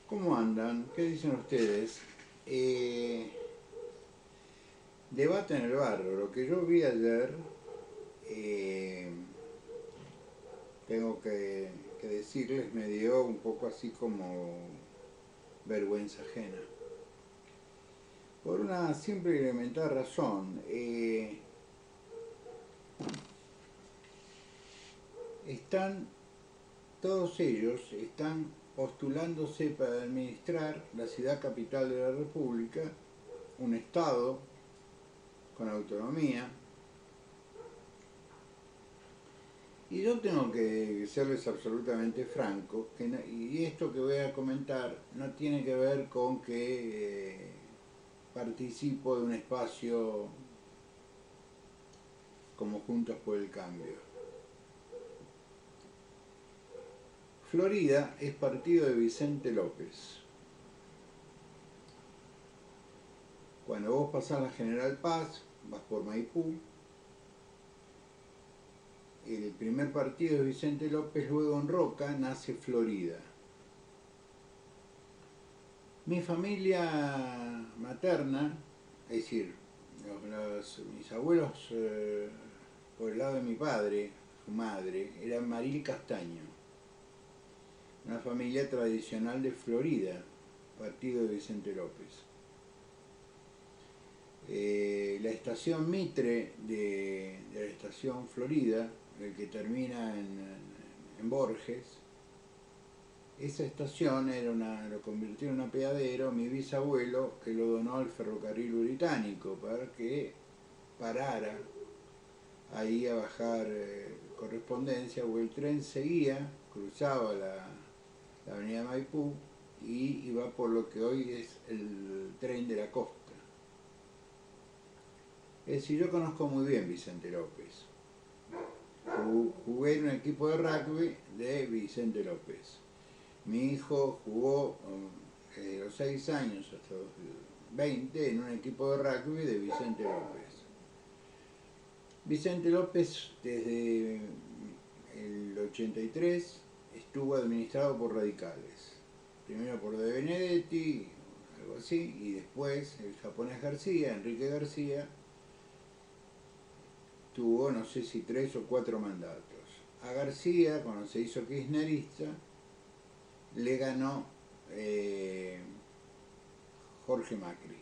¿Cómo andan? ¿Qué dicen ustedes? Debate en el barrio. Lo que yo vi ayer, eh, tengo que decirles, me dio un poco así como vergüenza ajena. Por una simple y elemental razón. Están, todos ellos están postulándose para administrar la ciudad capital de la República, un Estado con autonomía. Y yo tengo que serles absolutamente franco, y esto que voy a comentar no tiene que ver con que participo de un espacio como Juntos por el Cambio. Florida es partido de Vicente López. Cuando vos pasás la General Paz, vas por Maipú, el primer partido es Vicente López, luego en Roca nace Florida. Mi familia materna, es decir, mis abuelos por el lado de mi padre, su madre, era Maril Castaño, una familia tradicional de Florida, partido de Vicente López. La estación Mitre de la estación Florida, el que termina en Borges, esa estación lo convirtió en un apeadero mi bisabuelo, que lo donó al ferrocarril británico para que parara ahí a bajar correspondencia, o el tren seguía, cruzaba la avenida Maipú y iba por lo que hoy es el tren de la costa. Es decir, yo conozco muy bien Vicente López. Jugué en un equipo de rugby de Vicente López. Mi hijo jugó desde los 6 años hasta los 20 en un equipo de rugby de Vicente López. Vicente López desde el 83 estuvo administrado por radicales. Primero por De Benedetti, algo así, y después el japonés García, Enrique García, tuvo no sé si 3 o 4 mandatos. A García, cuando se hizo kirchnerista, le ganó Jorge Macri.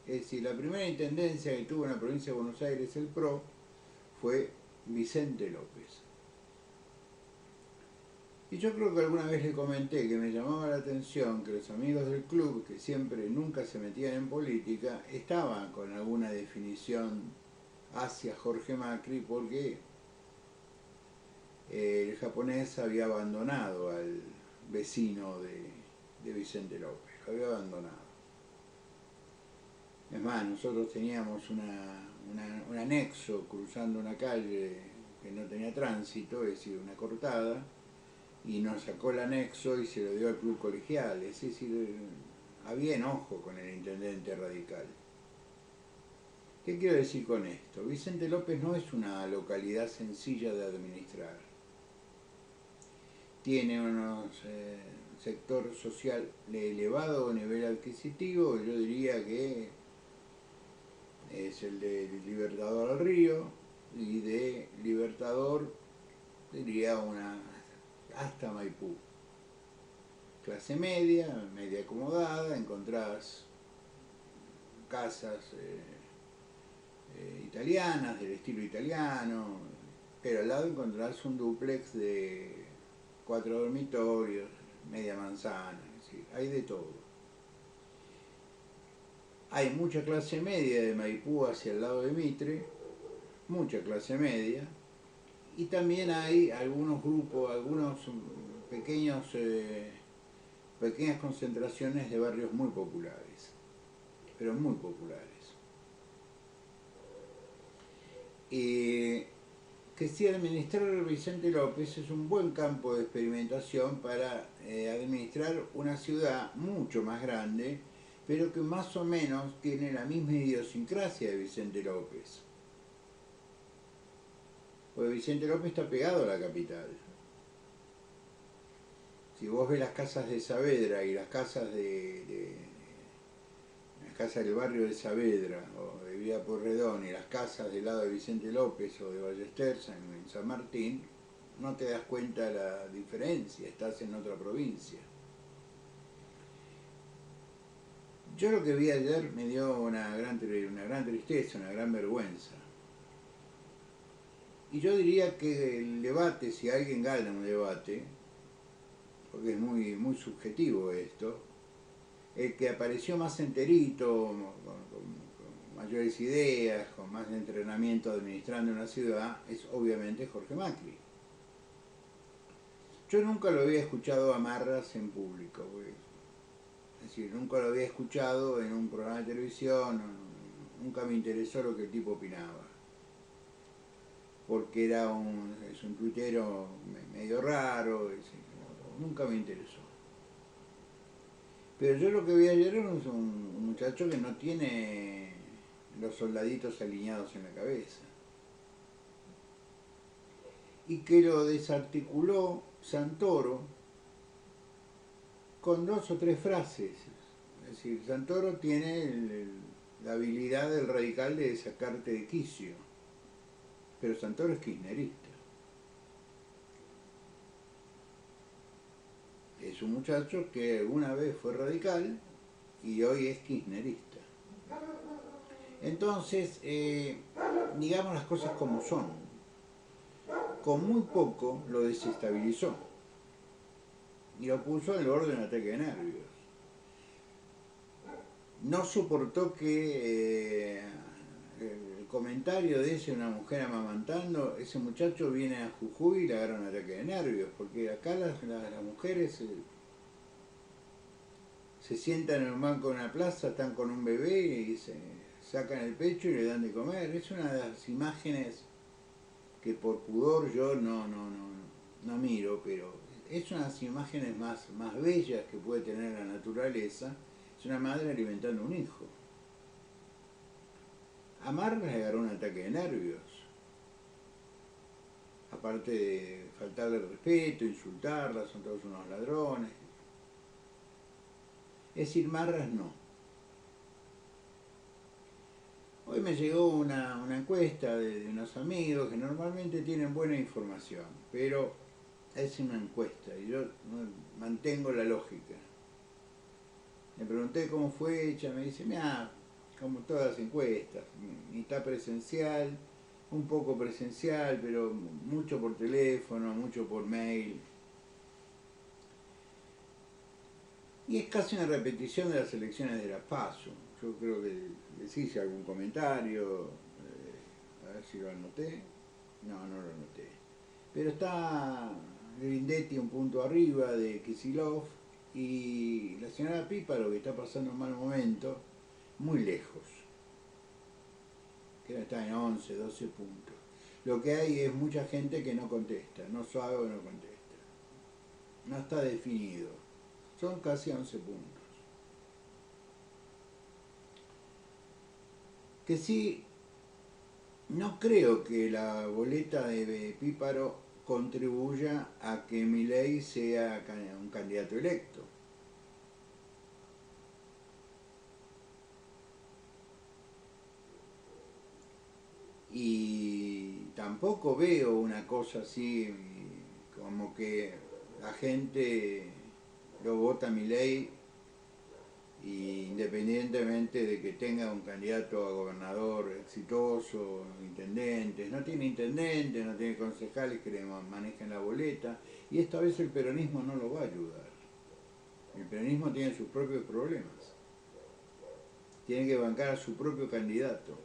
Es decir, la primera intendencia que tuvo en la provincia de Buenos Aires el PRO fue Vicente López. Y yo creo que alguna vez le comenté que me llamaba la atención que los amigos del club, que siempre nunca se metían en política, estaban con alguna definición hacia Jorge Macri porque el japonés había abandonado al vecino de Vicente López, lo había abandonado. Es más, nosotros teníamos un anexo cruzando una calle que no tenía tránsito, es decir, una cortada, y nos sacó el anexo y se lo dio al club colegial. Es decir, había enojo con el intendente radical. ¿Qué quiero decir con esto? Vicente López no es una localidad sencilla de administrar. Tiene un sector social de elevado nivel adquisitivo, yo diría que es el de Libertador al Río, y de Libertador diría hasta Maipú. Clase media, media acomodada, encontrás casas italianas, del estilo italiano, pero al lado encontrás un dúplex de 4 dormitorios, media manzana, es decir, hay de todo. Hay mucha clase media de Maipú hacia el lado de Mitre, mucha clase media, y también hay algunos grupos, algunos pequeñas concentraciones de barrios muy populares, pero muy populares. Que si administrar Vicente López es un buen campo de experimentación para administrar una ciudad mucho más grande, pero que más o menos tiene la misma idiosincrasia de Vicente López. Porque Vicente López está pegado a la capital. Si vos ves las casas de Saavedra y las casas las casas del barrio de Saavedra o de Villa Pueyrredón y las casas del lado de Vicente López o de Ballester en San Martín, no te das cuenta de la diferencia, estás en otra provincia. Yo lo que vi ayer me dio una gran tristeza, una gran vergüenza. Y yo diría que el debate, si alguien gana un debate, porque es muy subjetivo esto, el que apareció más enterito, con mayores ideas, con más entrenamiento administrando una ciudad, es obviamente Jorge Macri. Yo nunca lo había escuchado a Marras en público, es decir, nunca lo había escuchado en un programa de televisión, nunca me interesó lo que el tipo opinaba, porque es un tuitero medio raro, nunca me interesó. Pero yo lo que vi ayer es un muchacho que no tiene los soldaditos alineados en la cabeza. Y que lo desarticuló Santoro con 2 o 3 frases. Es decir, Santoro tiene la habilidad del radical de sacarte de quicio. Pero Santoro es kirchnerista. Es un muchacho que alguna vez fue radical y hoy es kirchnerista. Entonces, digamos las cosas como son. Con muy poco lo desestabilizó y lo puso en el borde de un ataque de nervios. No soportó que el comentario de una mujer amamantando, ese muchacho viene a Jujuy y le agarra un ataque de nervios, porque acá las mujeres se sientan en un banco de una plaza, están con un bebé y se sacan el pecho y le dan de comer. Es una de las imágenes que por pudor yo no miro, pero es una de las imágenes más bellas que puede tener la naturaleza. Es una madre alimentando a un hijo. A Marras le agarró un ataque de nervios. Aparte de faltarle respeto, insultarla, son todos unos ladrones. Es decir, Marras no. Hoy me llegó una encuesta de unos amigos que normalmente tienen buena información, pero es una encuesta y yo mantengo la lógica. Le pregunté cómo fue hecha, me dice, mira, como todas las encuestas, mitad presencial, un poco presencial, pero mucho por teléfono, mucho por mail. Y es casi una repetición de las elecciones de la PASO. Yo creo que les hice algún comentario, a ver si lo anoté. No lo anoté. Pero está Grindetti un punto arriba de Kicillof y la señora Píparo, que está pasando un mal momento, muy lejos. Que está en 11, 12 puntos. Lo que hay es mucha gente que no contesta, no sabe o no contesta. No está definido. Son casi 11 puntos. Que sí, no creo que la boleta de Píparo contribuya a que Milei sea un candidato electo. Y tampoco veo una cosa así como que la gente lo vota a Milei independientemente de que tenga un candidato a gobernador exitoso, intendentes, no tiene intendentes, no tiene concejales que le manejen la boleta, y esta vez el peronismo no lo va a ayudar. El peronismo tiene sus propios problemas, tiene que bancar a su propio candidato,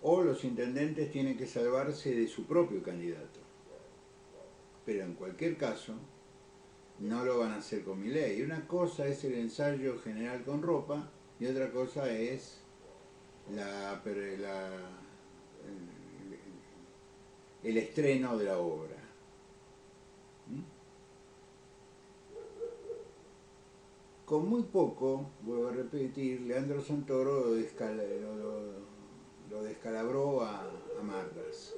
o los intendentes tienen que salvarse de su propio candidato, pero en cualquier caso no lo van a hacer con Milei. Una cosa es el ensayo general con ropa y otra cosa es el estreno de la obra. Con muy poco, vuelvo a repetir, Leandro Santoro lo descalabró a Marras.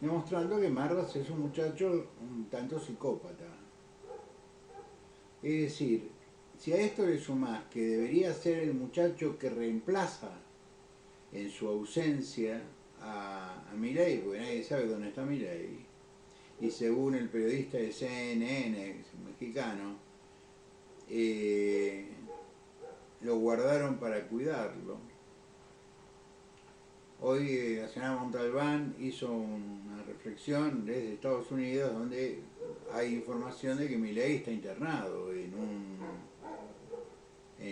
demostrando que Marras es un muchacho un tanto psicópata. Es decir, si a esto le sumás que debería ser el muchacho que reemplaza en su ausencia a Milei, porque nadie sabe dónde está Milei, y según el periodista de CNN, mexicano, lo guardaron para cuidarlo. Hoy la señora Montalbán hizo una reflexión desde Estados Unidos donde hay información de que Milei está internado en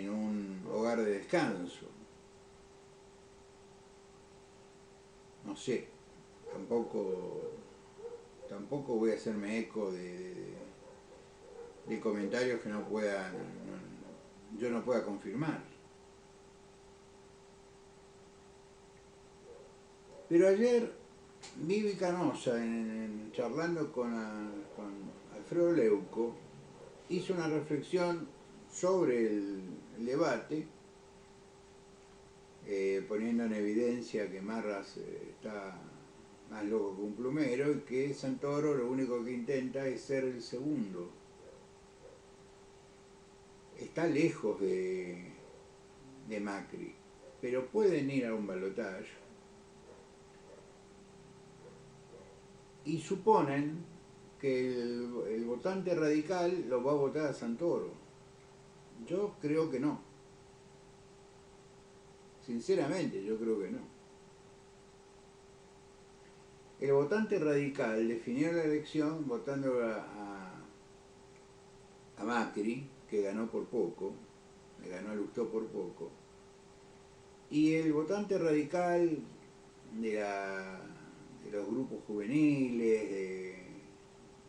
un hogar de descanso. No sé, tampoco voy a hacerme eco de comentarios que yo no pueda confirmar. Pero ayer Vivi Canosa, charlando con Alfredo Leuco, hizo una reflexión sobre el debate, poniendo en evidencia que Marras está más loco que un plumero y que Santoro lo único que intenta es ser el segundo. Está lejos de Macri, pero pueden ir a un balotaje. Y suponen que el votante radical lo va a votar a Santoro. Yo creo que no. Sinceramente, yo creo que no. El votante radical definió la elección votando a Macri, que ganó por poco, le ganó a Lustó por poco. Y el votante radical de los grupos juveniles,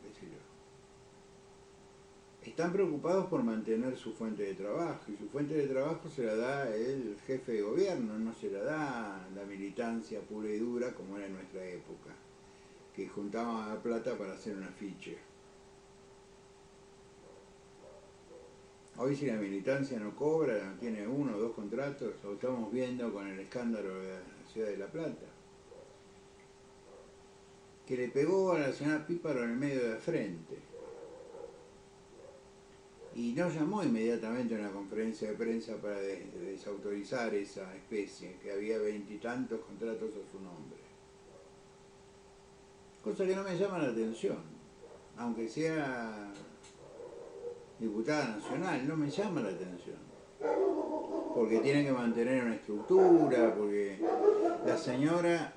qué sé yo, están preocupados por mantener su fuente de trabajo, y su fuente de trabajo se la da el jefe de gobierno, no se la da la militancia pura y dura como era en nuestra época, que juntaban la plata para hacer un afiche. Hoy si la militancia no cobra, no tiene 1 o 2 contratos, lo estamos viendo con el escándalo de la ciudad de La Plata, que le pegó a la señora Píparo en el medio de la frente. Y no llamó inmediatamente a una conferencia de prensa para desautorizar esa especie, que había 20 y tantos contratos a su nombre. Cosa que no me llama la atención, aunque sea diputada nacional, no me llama la atención. Porque tiene que mantener una estructura, porque la señora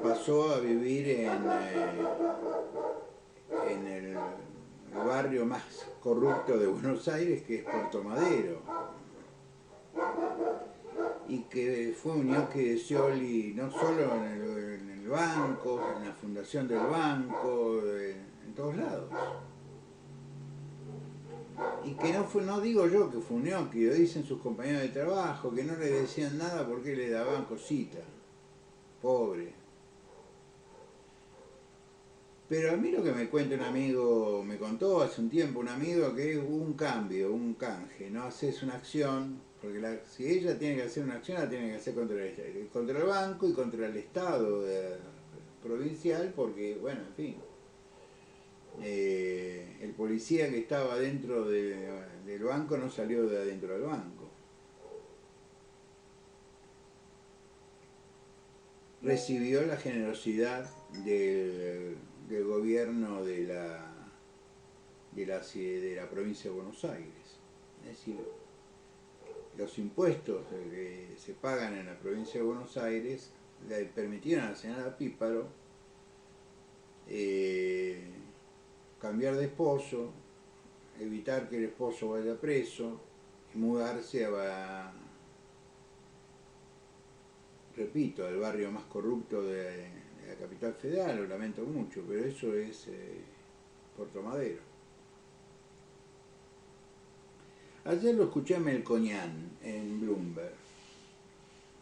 pasó a vivir en el barrio más corrupto de Buenos Aires, que es Puerto Madero, y que fue un ñoqui de Scioli no solo en el banco, en la fundación del banco, en todos lados. Y que no digo yo que fue un ñoqui, lo dicen sus compañeros de trabajo, que no le decían nada porque le daban cosita, pobre. Pero a mí lo que me cuenta un amigo, me contó hace un tiempo un amigo, que hubo un cambio, un canje, no haces una acción, porque si ella tiene que hacer una acción, la tiene que hacer contra el banco y contra el Estado provincial, porque, bueno, en fin, el policía que estaba dentro del banco no salió de adentro del banco. Recibió la generosidad del gobierno de la provincia de Buenos Aires. Es decir, los impuestos que se pagan en la provincia de Buenos Aires le permitieron a la señora Píparo cambiar de esposo, evitar que el esposo vaya preso y mudarse repito, al barrio más corrupto de la capital federal. Lo lamento mucho, pero eso es Puerto Madero. Ayer lo escuché a Melconian en Bloomberg.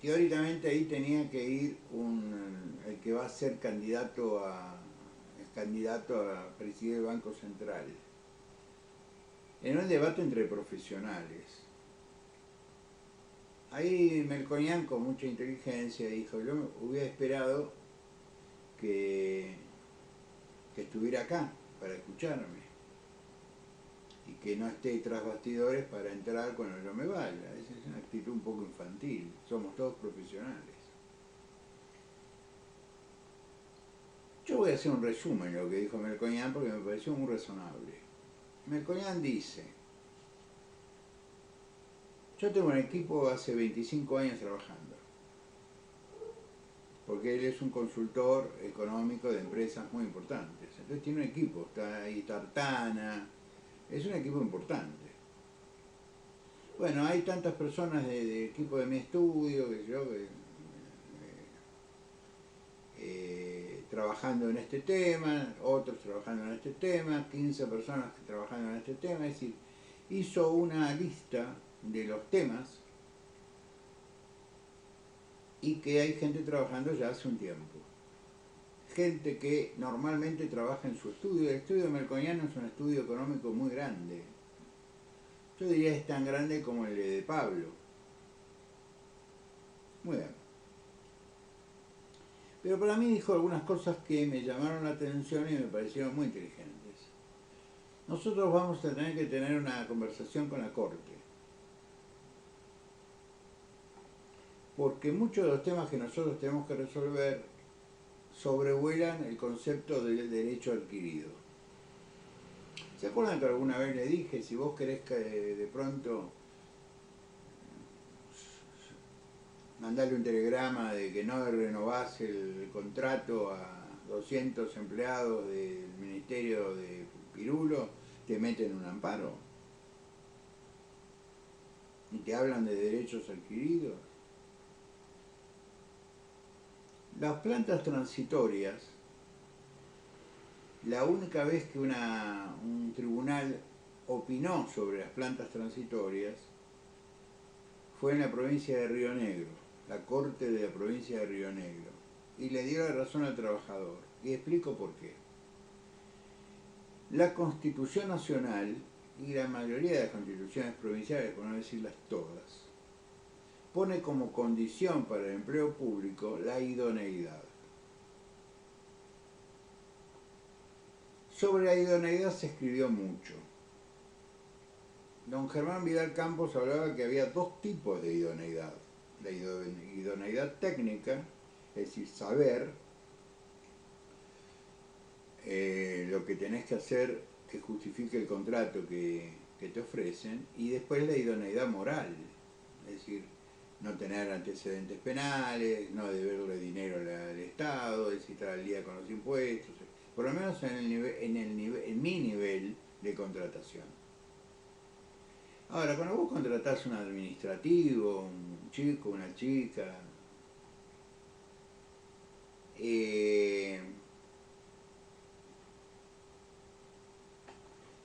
Teóricamente ahí tenía que ir el que va a ser candidato a presidir el Banco Central, en un debate entre profesionales. Ahí Melconian, con mucha inteligencia, dijo: yo hubiera esperado que estuviera acá para escucharme y que no esté tras bastidores para entrar cuando yo me vaya. Esa es una actitud un poco infantil, somos todos profesionales. Yo voy a hacer un resumen de lo que dijo Melconian porque me pareció muy razonable. Melconian dice: yo tengo un equipo hace 25 años trabajando, porque él es un consultor económico de empresas muy importantes. Entonces tiene un equipo, está ahí Tartana, es un equipo importante. Bueno, hay tantas personas del equipo de mi estudio, trabajando en este tema, otros trabajando en este tema, 15 personas trabajando en este tema, es decir, hizo una lista de los temas y que hay gente trabajando ya hace un tiempo. Gente que normalmente trabaja en su estudio. El estudio de Melconian es un estudio económico muy grande. Yo diría es tan grande como el de Pablo. Muy bien. Pero para mí dijo algunas cosas que me llamaron la atención y me parecieron muy inteligentes. Nosotros vamos a tener que tener una conversación con la Corte, porque muchos de los temas que nosotros tenemos que resolver sobrevuelan el concepto del derecho adquirido. ¿Se acuerdan que alguna vez le dije, si vos querés que de pronto mandarle un telegrama de que no renovás el contrato a 200 empleados del Ministerio de Pirulo, te meten un amparo? ¿Y te hablan de derechos adquiridos? Las plantas transitorias, la única vez que un tribunal opinó sobre las plantas transitorias fue en la provincia de Río Negro, la Corte de la provincia de Río Negro, y le dio la razón al trabajador. Y explico por qué. La Constitución Nacional y la mayoría de las constituciones provinciales, por no decirlas todas, pone como condición para el empleo público la idoneidad. Sobre la idoneidad se escribió mucho. Don Germán Vidal Campos hablaba que había dos tipos de idoneidad. La idoneidad técnica, es decir, saber lo que tenés que hacer que justifique el contrato que te ofrecen, y después la idoneidad moral, es decir, no tener antecedentes penales, no deberle dinero al Estado, es decir, estar al día con los impuestos, por lo menos en mi nivel de contratación. Ahora, cuando vos contratás un administrativo, un chico, una chica,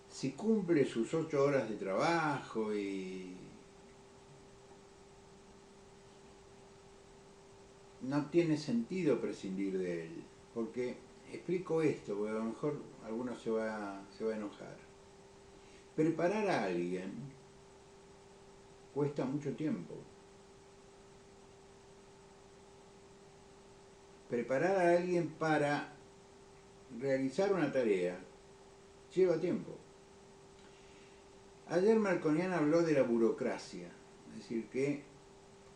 si cumple sus 8 horas de trabajo y no tiene sentido prescindir de él, porque explico esto, porque a lo mejor alguno se va a enojar. Preparar a alguien cuesta mucho tiempo. Preparar a alguien para realizar una tarea lleva tiempo. Ayer Melconian habló de la burocracia, es decir, que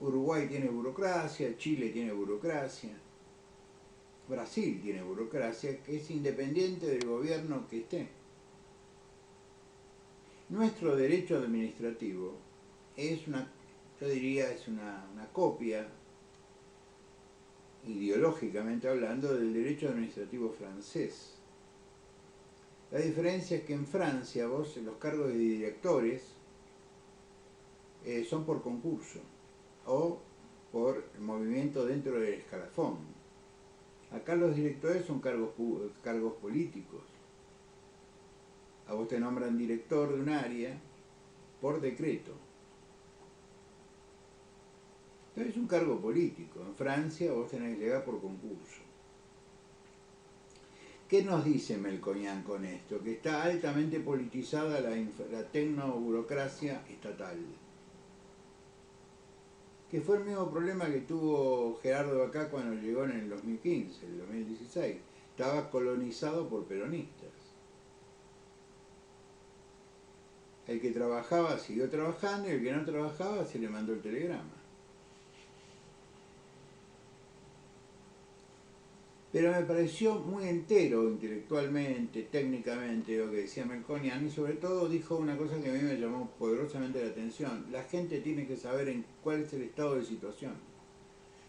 Uruguay tiene burocracia, Chile tiene burocracia, Brasil tiene burocracia, que es independiente del gobierno que esté. Nuestro derecho administrativo es yo diría, es una copia, ideológicamente hablando, del derecho administrativo francés. La diferencia es que en Francia vos los cargos de directores son por concurso o por movimiento dentro del escalafón. Acá los directores son cargos políticos. A vos te nombran director de un área por decreto. Entonces es un cargo político. En Francia vos tenés que llegar por concurso. ¿Qué nos dice Melconian con esto? Que está altamente politizada la tecnoburocracia estatal. Que fue el mismo problema que tuvo Gerardo acá cuando llegó en el 2015, el 2016. Estaba colonizado por peronistas. El que trabajaba siguió trabajando y el que no trabajaba se le mandó el telegrama. Pero me pareció muy entero intelectualmente, técnicamente, lo que decía Melconian, y sobre todo dijo una cosa que a mí me llamó poderosamente la atención. La gente tiene que saber en cuál es el estado de situación.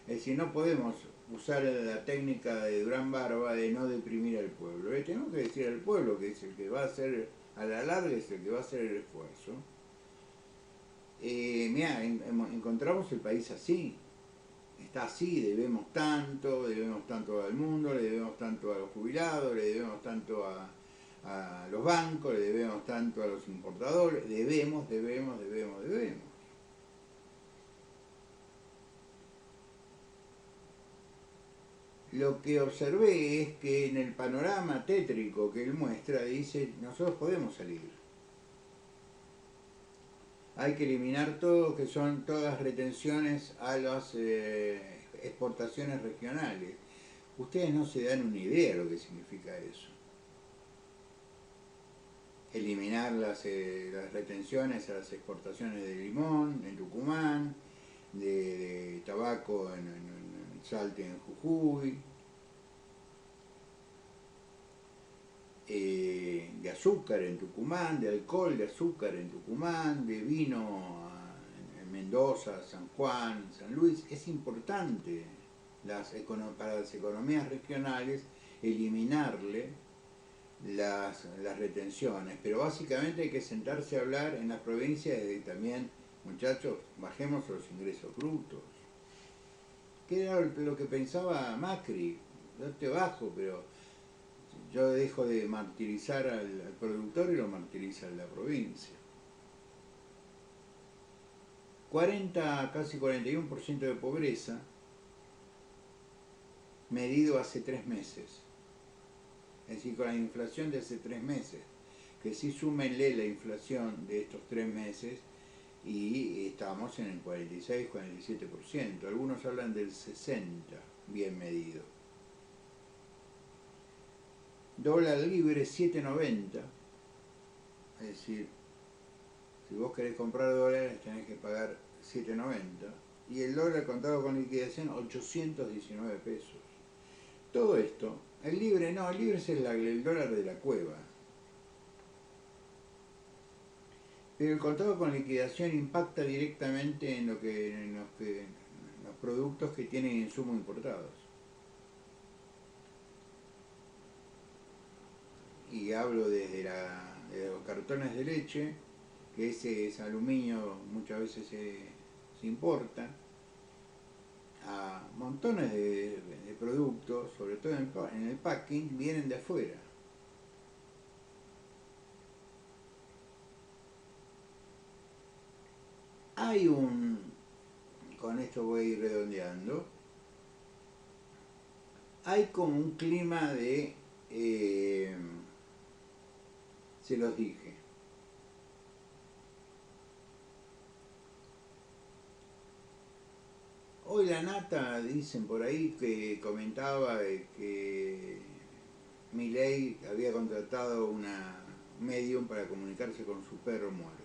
Es decir, no podemos usar la técnica de Durán Barba de no deprimir al pueblo. Tenemos que decir al pueblo que es el que va a hacer, a la larga es el que va a hacer el esfuerzo. Mirá, encontramos el país así. Está así, debemos tanto al mundo, le debemos tanto a los jubilados, le debemos tanto a los bancos, le debemos tanto a los importadores, debemos. Lo que observé es que en el panorama tétrico que él muestra dice, nosotros podemos salir. Hay que eliminar todo, que son todas retenciones a las exportaciones regionales. Ustedes no se dan una idea de lo que significa eso. Eliminar las retenciones a las exportaciones de limón en Tucumán, de tabaco en Salta, en Jujuy, de azúcar en Tucumán, de alcohol, de azúcar en Tucumán, de vino en Mendoza, San Juan, San Luis. Es importante para las economías regionales eliminarle las retenciones, pero básicamente hay que sentarse a hablar en las provincias de también, muchachos, bajemos los ingresos brutos. ¿Qué era lo que pensaba Macri? Yo te bajo, pero yo dejo de martirizar al productor y lo martiriza la provincia. 40, casi 41% de pobreza, medido hace 3 meses. Es decir, con la inflación de hace 3 meses. Que sí súmenle la inflación de estos 3 meses y estamos en el 46-47%. Algunos hablan del 60%, bien medido. Dólar libre 7.90, es decir, si vos querés comprar dólares tenés que pagar 7.90, y el dólar contado con liquidación 819 pesos. Todo esto, el libre no, el libre es el dólar de la cueva. Pero el contado con liquidación impacta directamente en los productos que tienen insumos importados. Y hablo desde los cartones de leche, que ese aluminio muchas veces se importa, a montones de productos, sobre todo en el packing, vienen de afuera. Con esto voy a ir redondeando, hay como un clima de, se los dije, hoy la nata, dicen por ahí, que comentaba que Milei había contratado una medium para comunicarse con su perro muerto.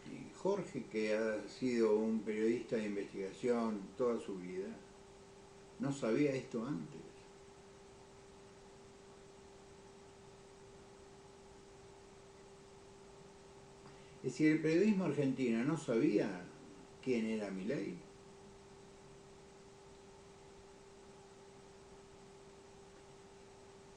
Y Jorge, que ha sido un periodista de investigación toda su vida, no sabía esto antes. Es decir, el periodismo argentino no sabía quién era Milei.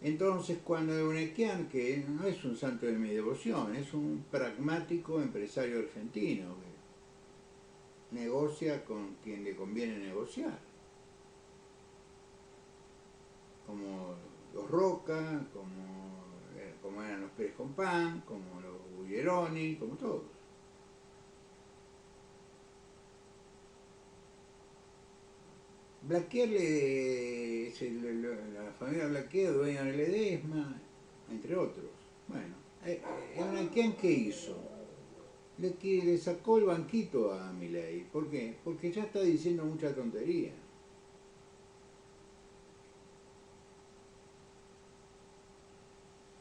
Entonces, cuando Euneikian, que no es un santo de mi devoción, es un pragmático empresario argentino que negocia con quien le conviene negociar, como los Roca, como eran los Pérez Compán, como los Bulleroni, como todos. Blaquier es la familia Blaquier, dueña de Ledesma, entre otros. Bueno, Euneikian, ¿qué hizo? le sacó el banquito a Milei. ¿Por qué? Porque ya está diciendo mucha tontería.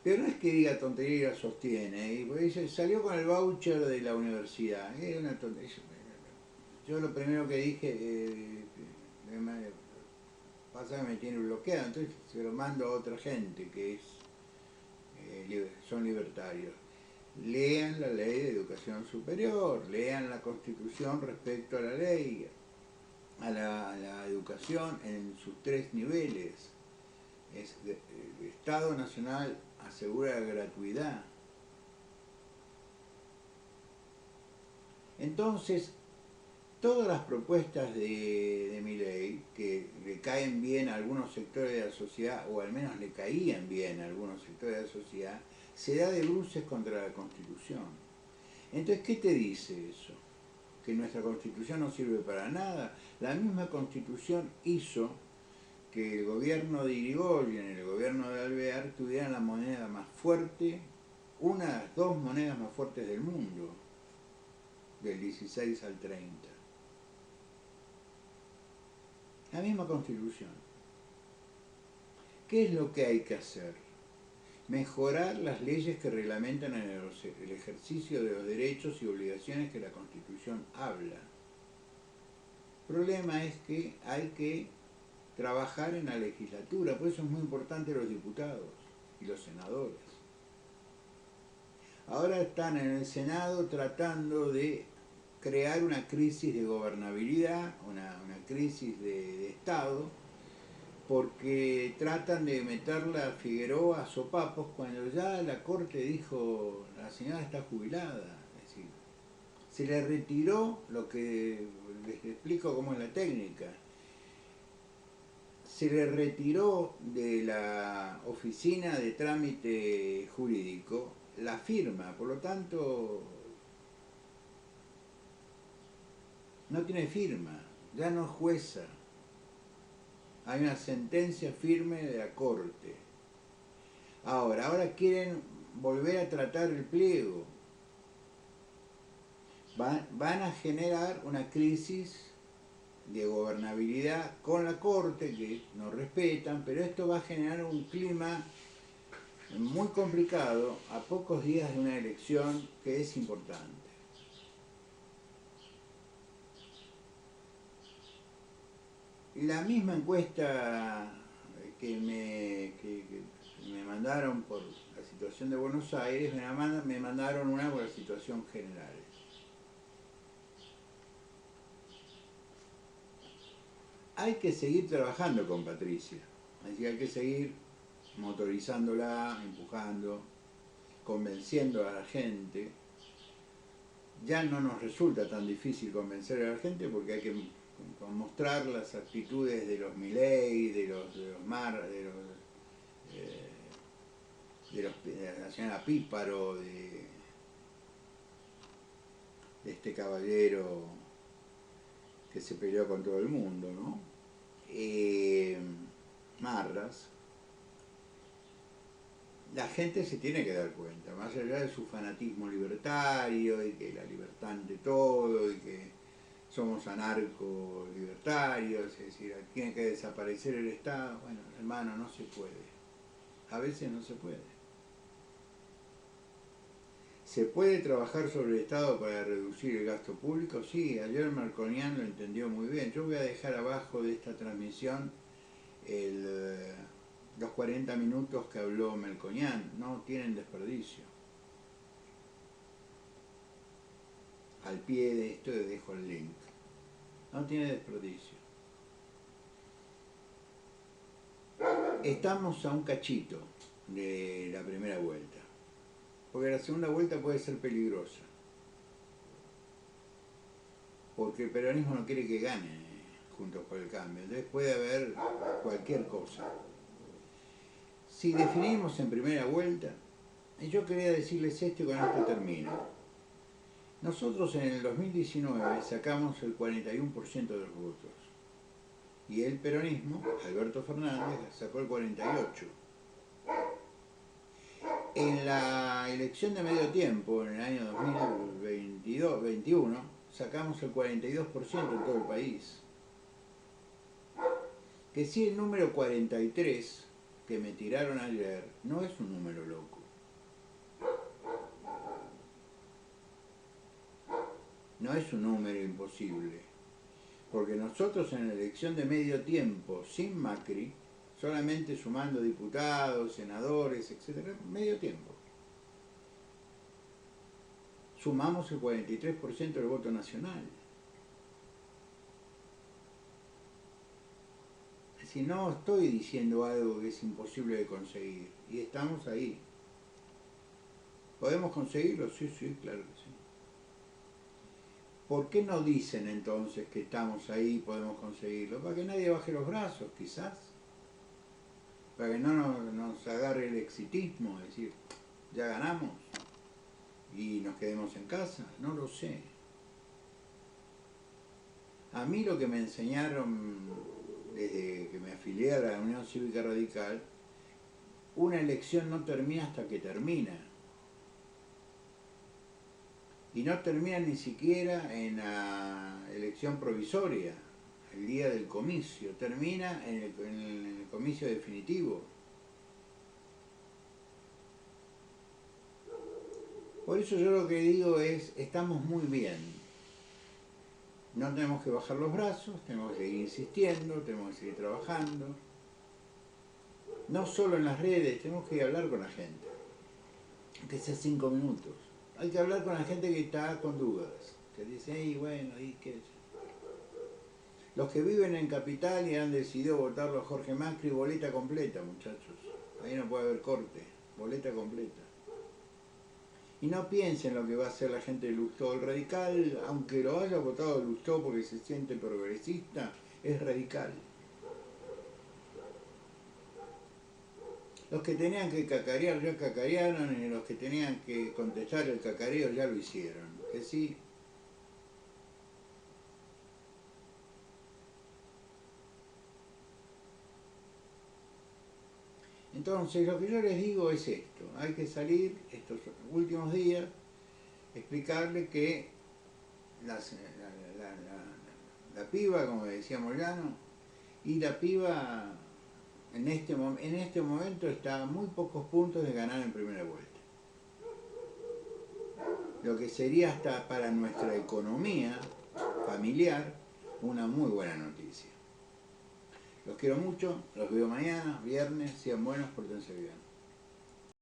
Pero no es que diga tontería y la sostiene. Salió con el voucher de la universidad. Es una tontería. Yo lo primero que dije, pasa que me tiene bloqueado, entonces se lo mando a otra gente que son libertarios. Lean la ley de educación superior, lean la Constitución respecto a la ley, a la educación en sus tres niveles. El Estado Nacional asegura la gratuidad. Entonces, todas las propuestas de Milei, que le caen bien a algunos sectores de la sociedad, o al menos le caían bien a algunos sectores de la sociedad, se da de bruces contra la Constitución. Entonces, ¿qué te dice eso? ¿Que nuestra Constitución no sirve para nada? La misma Constitución hizo que el gobierno de Irigoyen y el gobierno de Alvear tuvieran la moneda más fuerte, una de las dos monedas más fuertes del mundo, del 16 al 30. La misma Constitución. ¿Qué es lo que hay que hacer? Mejorar las leyes que reglamentan el ejercicio de los derechos y obligaciones que la Constitución habla. El problema es que hay que trabajar en la legislatura, por eso es muy importante los diputados y los senadores. Ahora están en el Senado tratando de crear una crisis de gobernabilidad, una crisis de Estado, porque tratan de meterla a Figueroa a sopapos cuando ya la Corte dijo la señora está jubilada. Es decir, se le retiró lo que les explico cómo es la técnica. Se le retiró de la oficina de trámite jurídico la firma, por lo tanto no tiene firma, ya no es jueza. Hay una sentencia firme de la Corte. Ahora quieren volver a tratar el pliego. Van a generar una crisis de gobernabilidad con la Corte, que nos respetan, pero esto va a generar un clima muy complicado a pocos días de una elección que es importante. La misma encuesta que me mandaron por la situación de Buenos Aires, me mandaron una por la situación general. Hay que seguir trabajando con Patricia, así que hay que seguir motorizándola, empujando, convenciendo a la gente. Ya no nos resulta tan difícil convencer a la gente porque hay que mostrar las actitudes de los Milei, de la señora Píparo, de este caballero que se peleó con todo el mundo, ¿no? Marras. La gente se tiene que dar cuenta, más allá de su fanatismo libertario y que la libertad ante todo y que somos anarco-libertarios, es decir, tiene que desaparecer el Estado. Bueno, hermano, no se puede. A veces no se puede. ¿Se puede trabajar sobre el Estado para reducir el gasto público? Sí, ayer Melconian lo entendió muy bien. Yo voy a dejar abajo de esta transmisión los 40 minutos que habló Melconian. No tienen desperdicio. Al pie de esto le dejo el link. No tiene desperdicio. Estamos a un cachito de la primera vuelta, porque la segunda vuelta puede ser peligrosa, porque el peronismo no quiere que gane Juntos por el Cambio, entonces puede haber cualquier cosa. Si definimos en primera vuelta, yo quería decirles esto y con esto termino. Nosotros en el 2019 sacamos el 41% de los votos y el peronismo, Alberto Fernández, sacó el 48%. En la elección elección de medio tiempo, en el año 2022-21, sacamos el 42% en todo el país. Que si el número 43 que me tiraron ayer no es un número loco. No es un número imposible. Porque nosotros en la elección de medio tiempo, sin Macri, solamente sumando diputados, senadores, etc., medio tiempo, sumamos el 43% del voto nacional. Es decir, no estoy diciendo algo que es imposible de conseguir, y estamos ahí. ¿Podemos conseguirlo? Sí, sí, claro que sí. ¿Por qué no dicen entonces que estamos ahí y podemos conseguirlo? Para que nadie baje los brazos, quizás. Para que no nos agarre el exitismo, es decir, ya ganamos y nos quedemos en casa. No lo sé. A mí lo que me enseñaron desde que me afilié a la Unión Cívica Radical, una elección no termina hasta que termina. Y no termina ni siquiera en la elección provisoria, el día del comicio, termina en el comicio definitivo. Por eso yo lo que digo es, estamos muy bien. No tenemos que bajar los brazos, tenemos que seguir insistiendo, tenemos que seguir trabajando. No solo en las redes, tenemos que hablar con la gente, aunque sea 5 minutos. Hay que hablar con la gente que está con dudas, que dice, hey, bueno, ¿y qué? Los que viven en Capital y han decidido votarlo a Jorge Macri, boleta completa, muchachos. Ahí no puede haber corte, boleta completa. Y no piensen lo que va a hacer la gente de Lustó. El radical, aunque lo haya votado Lustó porque se siente progresista, es radical. Los que tenían que cacarear ya cacarearon, y los que tenían que contestar el cacareo ya lo hicieron. Que sí. Entonces lo que yo les digo es esto, hay que salir estos últimos días, explicarle que la piba, como decía Moyano, y la piba en este momento está a muy pocos puntos de ganar en primera vuelta. Lo que sería hasta para nuestra economía familiar una muy buena noticia. Los quiero mucho, los veo mañana, viernes, sean buenos, pórtense bien.